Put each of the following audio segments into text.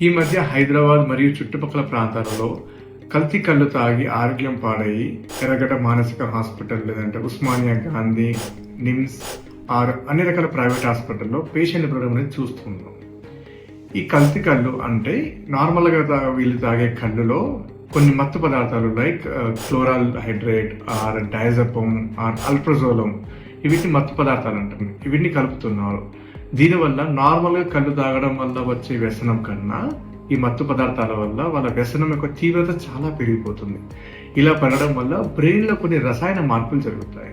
ఈ మధ్య హైదరాబాద్ మరియు చుట్టుపక్కల ప్రాంతాలలో కల్తీ కళ్ళు తాగి ఆరోగ్యం పాడయ్యి ఎర్రగడ్డ మానసిక హాస్పిటల్ లేదంటే ఉస్మానియా గాంధీ నిమ్స్ అన్ని రకాల ప్రైవేట్ హాస్పిటల్లో పేషెంట్ పడడం అనేది చూస్తున్నాం. ఈ కల్తీ కళ్ళు అంటే నార్మల్గా వీళ్ళు తాగే కళ్ళులో కొన్ని మత్తు పదార్థాలు లైక్ క్లోరాల్ హైడ్రేట్ ఆర్ డైజపమ్ ఆర్ అల్ప్రజోలం వీటిని మత్తు పదార్థాలు అంటారు. ఇవన్నీ కలుపుతున్నారు. దీనివల్ల నార్మల్గా కళ్ళు తాగడం వల్ల వచ్చే వ్యసనం కన్నా ఈ మత్తు పదార్థాల వల్ల వాళ్ళ వ్యసనం యొక్క తీవ్రత చాలా పెరిగిపోతుంది. ఇలా పెరగడం వల్ల బ్రెయిన్లో కొన్ని రసాయన మార్పులు జరుగుతాయి.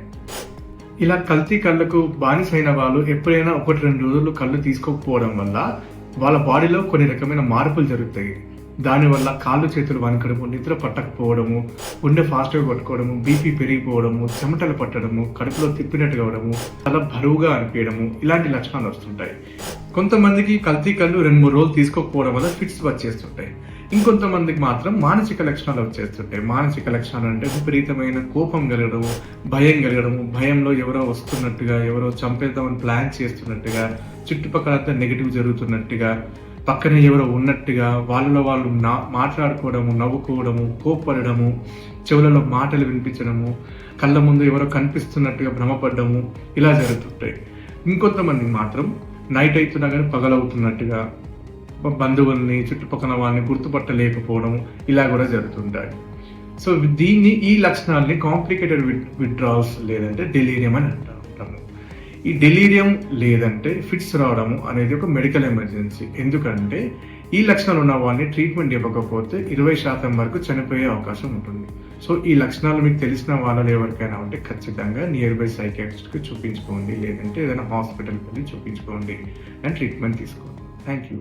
ఇలా కల్తీ కళ్ళకు బానిసైన వాళ్ళు ఎప్పుడైనా 1-2 రోజులు కళ్ళు తీసుకోకపోవడం వల్ల వాళ్ళ బాడీలో కొన్ని రకమైన మార్పులు జరుగుతాయి. దానివల్ల కాళ్ళు చేతులు వణకడము, నిద్ర పట్టకపోవడము, గుండె ఫాస్ట్గా కొట్టుకోవడము, బీపీ పెరిగిపోవడము, చెమటలు పట్టడము, కడుపులో తిప్పినట్టు కావడము, చాలా బరువుగా అనిపించడము ఇలాంటి లక్షణాలు వస్తుంటాయి. కొంతమందికి కల్తీ కళ్ళు 2-3 రోజులు తీసుకోకపోవడం వల్ల ఫిట్స్ వచ్చేస్తుంటాయి. ఇంకొంతమందికి మాత్రం మానసిక లక్షణాలు వచ్చేస్తుంటాయి. మానసిక లక్షణాలు అంటే విపరీతమైన కోపం కలగడము, భయం కలగడము, భయంలో ఎవరో వస్తున్నట్టుగా, ఎవరో చంపేద్దామని ప్లాన్ చేస్తున్నట్టుగా, చుట్టుపక్కలంతా నెగిటివ్ జరుగుతున్నట్టుగా, పక్కనే ఎవరో ఉన్నట్టుగా, వాళ్ళలో వాళ్ళు మాట్లాడుకోవడము, నవ్వుకోవడము, కోప్పడము, చెవులలో మాటలు వినిపించడము, కళ్ళ ముందు ఎవరో కనిపిస్తున్నట్టుగా భ్రమపడ్డము ఇలా జరుగుతుంటాయి. ఇంకొంతమంది మాత్రం నైట్ అవుతున్నా కానీ పగలవుతున్నట్టుగా, బంధువుల్ని చుట్టుపక్కల వాళ్ళని గుర్తుపట్టలేకపోవడం ఇలా కూడా జరుగుతుంటాయి. సో ఈ లక్షణాలని కాంప్లికేటెడ్ విత్డ్రాల్స్ లేదంటే డెలీరియం అని అంటాము. ఈ డెలీరియం లేదంటే ఫిట్స్ రావడము అనేది ఒక మెడికల్ ఎమర్జెన్సీ. ఎందుకంటే ఈ లక్షణాలు ఉన్న వాళ్ళని ట్రీట్మెంట్ ఇవ్వకపోతే 20% వరకు చనిపోయే అవకాశం ఉంటుంది. సో ఈ లక్షణాలు మీకు తెలిసిన వాళ్ళు ఎవరికైనా ఉంటే ఖచ్చితంగా నియర్ బై సైకియాట్రిస్ట్కి చూపించుకోండి, లేదంటే ఏదైనా హాస్పిటల్కి వెళ్ళి చూపించుకోండి అండ్ ట్రీట్మెంట్ తీసుకోండి. Thank you.